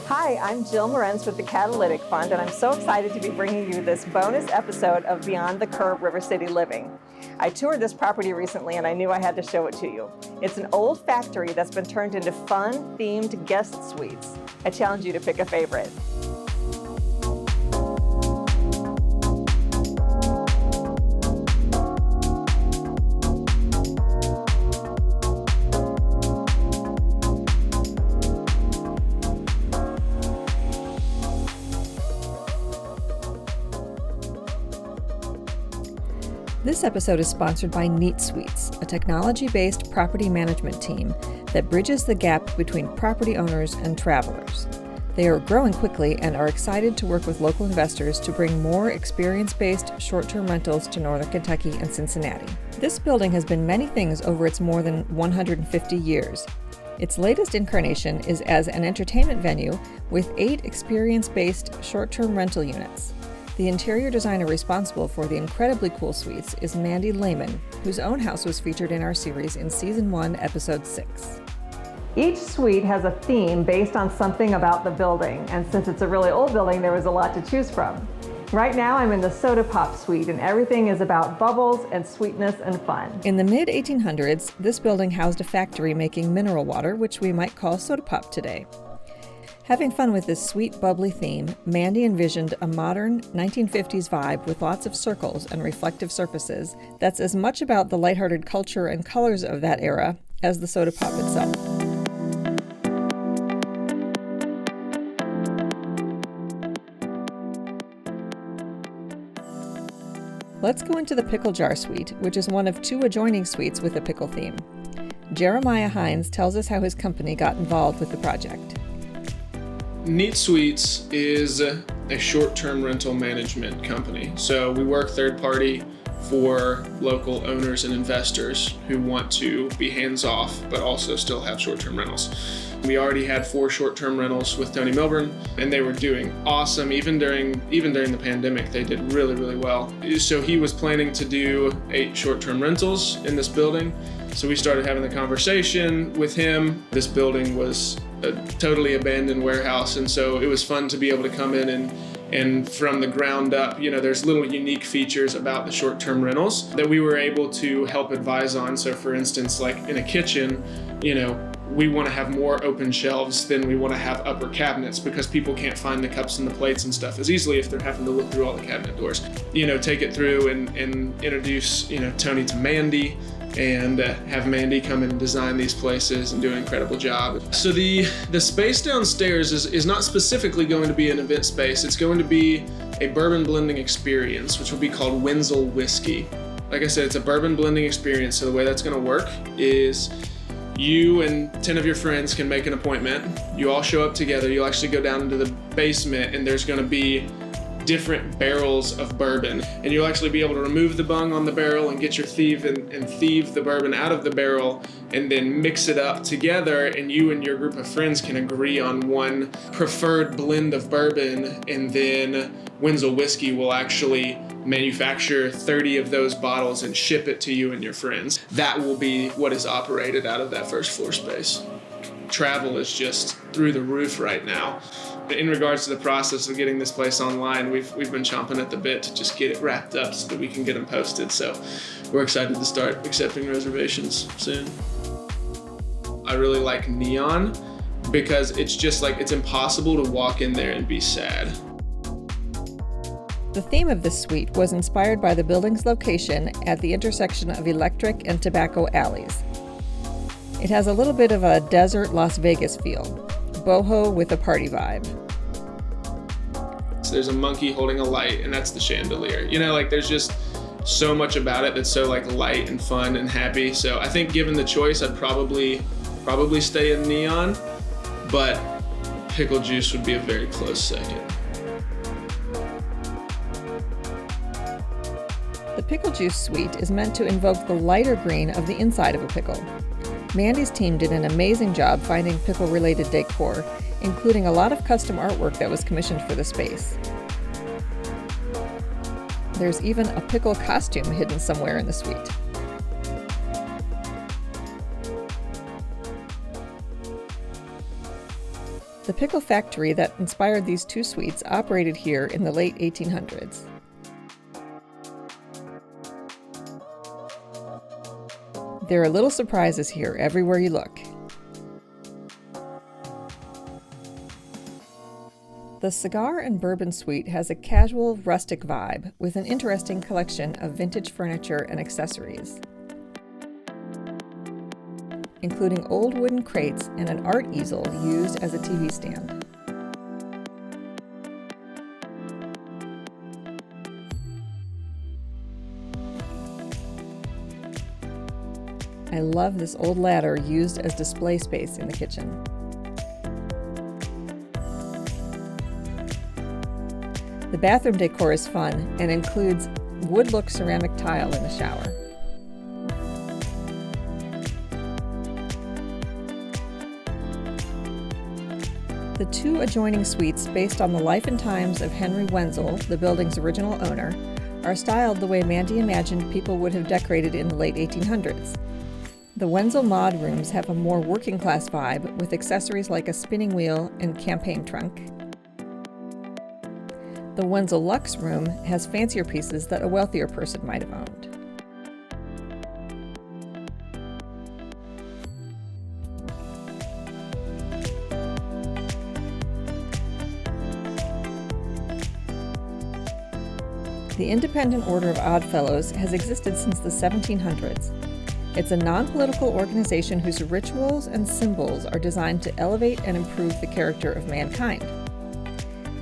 Hi, I'm Jill Morenz with the Catalytic Fund, and I'm so excited to be bringing you this bonus episode of Beyond the Curve River City Living. I toured this property recently, and I knew I had to show it to you. It's an old factory that's been turned into fun, themed guest suites. I challenge you to pick a favorite. This episode is sponsored by Neat Suites, a technology-based property management team that bridges the gap between property owners and travelers. They are growing quickly and are excited to work with local investors to bring more experience-based short-term rentals to Northern Kentucky and Cincinnati. This building has been many things over its more than 150 years. Its latest incarnation is as an entertainment venue with 8 experience-based short-term rental units. The interior designer responsible for the incredibly cool suites is Mandy Lehman, whose own house was featured in our series in Season 1, Episode 6. Each suite has a theme based on something about the building, and since it's a really old building, there was a lot to choose from. Right now, I'm in the Sodapop Suite, and everything is about bubbles and sweetness and fun. In the mid-1800s, this building housed a factory making mineral water, which we might call Sodapop today. Having fun with this sweet, bubbly theme, Mandy envisioned a modern 1950s vibe with lots of circles and reflective surfaces that's as much about the lighthearted culture and colors of that era as the Sodapop itself. Let's go into the Pickle Jar Suite, which is one of 2 adjoining suites with a pickle theme. Jeremiah Hines tells us how his company got involved with the project. Neat Suites is a short-term rental management company. So we work third-party for local owners and investors who want to be hands-off, but also still have short-term rentals. We already had 4 short-term rentals with Tony Milburn, and they were doing awesome. Even during the pandemic, they did really, really well. So he was planning to do 8 short-term rentals in this building. So we started having the conversation with him. This building was a totally abandoned warehouse, and so it was fun to be able to come in and from the ground up, there's little unique features about the short-term rentals that we were able to help advise on. So for instance, like in a kitchen, we want to have more open shelves than we want to have upper cabinets because people can't find the cups and the plates and stuff as easily if they're having to look through all the cabinet doors. Take it through and introduce, Tony to Mandy, and have Mandy come in and design these places and do an incredible job. So the space downstairs is not specifically going to be an event space. It's going to be a bourbon blending experience, which will be called Wenzel whiskey. Like I said, it's a bourbon blending experience. So the way that's going to work is you and 10 of your friends can make an appointment. You all show up together. You'll actually go down into the basement, and there's going to be different barrels of bourbon, and you'll actually be able to remove the bung on the barrel and get your thieve and thieve the bourbon out of the barrel and then mix it up together, and you and your group of friends can agree on one preferred blend of bourbon, and then Wenzel Whiskey will actually manufacture 30 of those bottles and ship it to you and your friends. That will be what is operated out of that first floor space. Travel is just through the roof right now. In regards to the process of getting this place online, we've been chomping at the bit to just get it wrapped up so that we can get them posted. So we're excited to start accepting reservations soon. I really like neon because it's just like, it's impossible to walk in there and be sad. The theme of this suite was inspired by the building's location at the intersection of Electric and Tobacco alleys. It has a little bit of a desert Las Vegas feel, boho with a party vibe. So there's a monkey holding a light, and that's the chandelier. There's just so much about it that's so light and fun and happy. So I think given the choice, I'd probably stay in neon, but pickle juice would be a very close second. The Pickle Juice Suite is meant to invoke the lighter green of the inside of a pickle. Mandy's team did an amazing job finding pickle-related decor, including a lot of custom artwork that was commissioned for the space. There's even a pickle costume hidden somewhere in the suite. The Pickle Factory that inspired these two suites operated here in the late 1800s. There are little surprises here everywhere you look. The Cigar and Bourbon suite has a casual, rustic vibe with an interesting collection of vintage furniture and accessories, including old wooden crates and an art easel used as a TV stand. I love this old ladder used as display space in the kitchen. The bathroom decor is fun and includes wood-look ceramic tile in the shower. The two adjoining suites, based on the life and times of Henry Wenzel, the building's original owner, are styled the way Mandy imagined people would have decorated in the late 1800s. The Wenzel mod rooms have a more working-class vibe with accessories like a spinning wheel and campaign trunk. The Wenzel Luxe room has fancier pieces that a wealthier person might have owned. The Independent Order of Oddfellows has existed since the 1700s. It's a non-political organization whose rituals and symbols are designed to elevate and improve the character of mankind.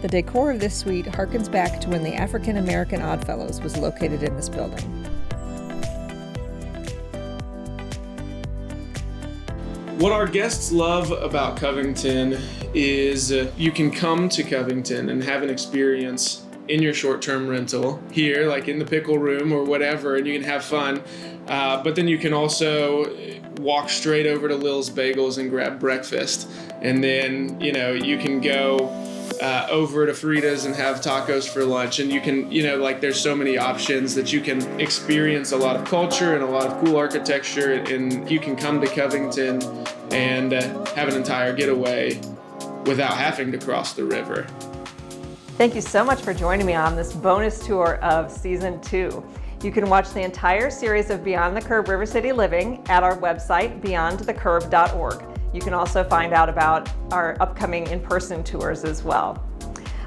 The decor of this suite harkens back to when the African American Oddfellows was located in this building. What our guests love about Covington is you can come to Covington and have an experience in your short-term rental here, like in the pickle room or whatever, and you can have fun. But then you can also walk straight over to Lil's Bagels and grab breakfast. And then, you can go over to Frida's and have tacos for lunch. And you can, there's so many options that you can experience a lot of culture and a lot of cool architecture. And you can come to Covington and have an entire getaway without having to cross the river. Thank you so much for joining me on this bonus tour of Season 2. You can watch the entire series of Beyond the Curb River City Living at our website, beyondthecurb.org. You can also find out about our upcoming in-person tours as well.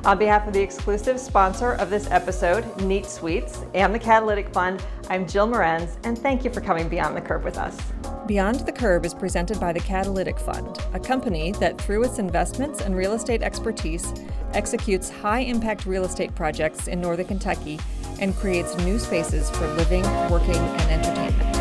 On behalf of the exclusive sponsor of this episode, Neat Suites, and the Catalytic Fund, I'm Jill Morenz, and thank you for coming Beyond the Curb with us. Beyond the Curb is presented by the Catalytic Fund, a company that, through its investments and real estate expertise, executes high-impact real estate projects in Northern Kentucky and creates new spaces for living, working, and entertainment.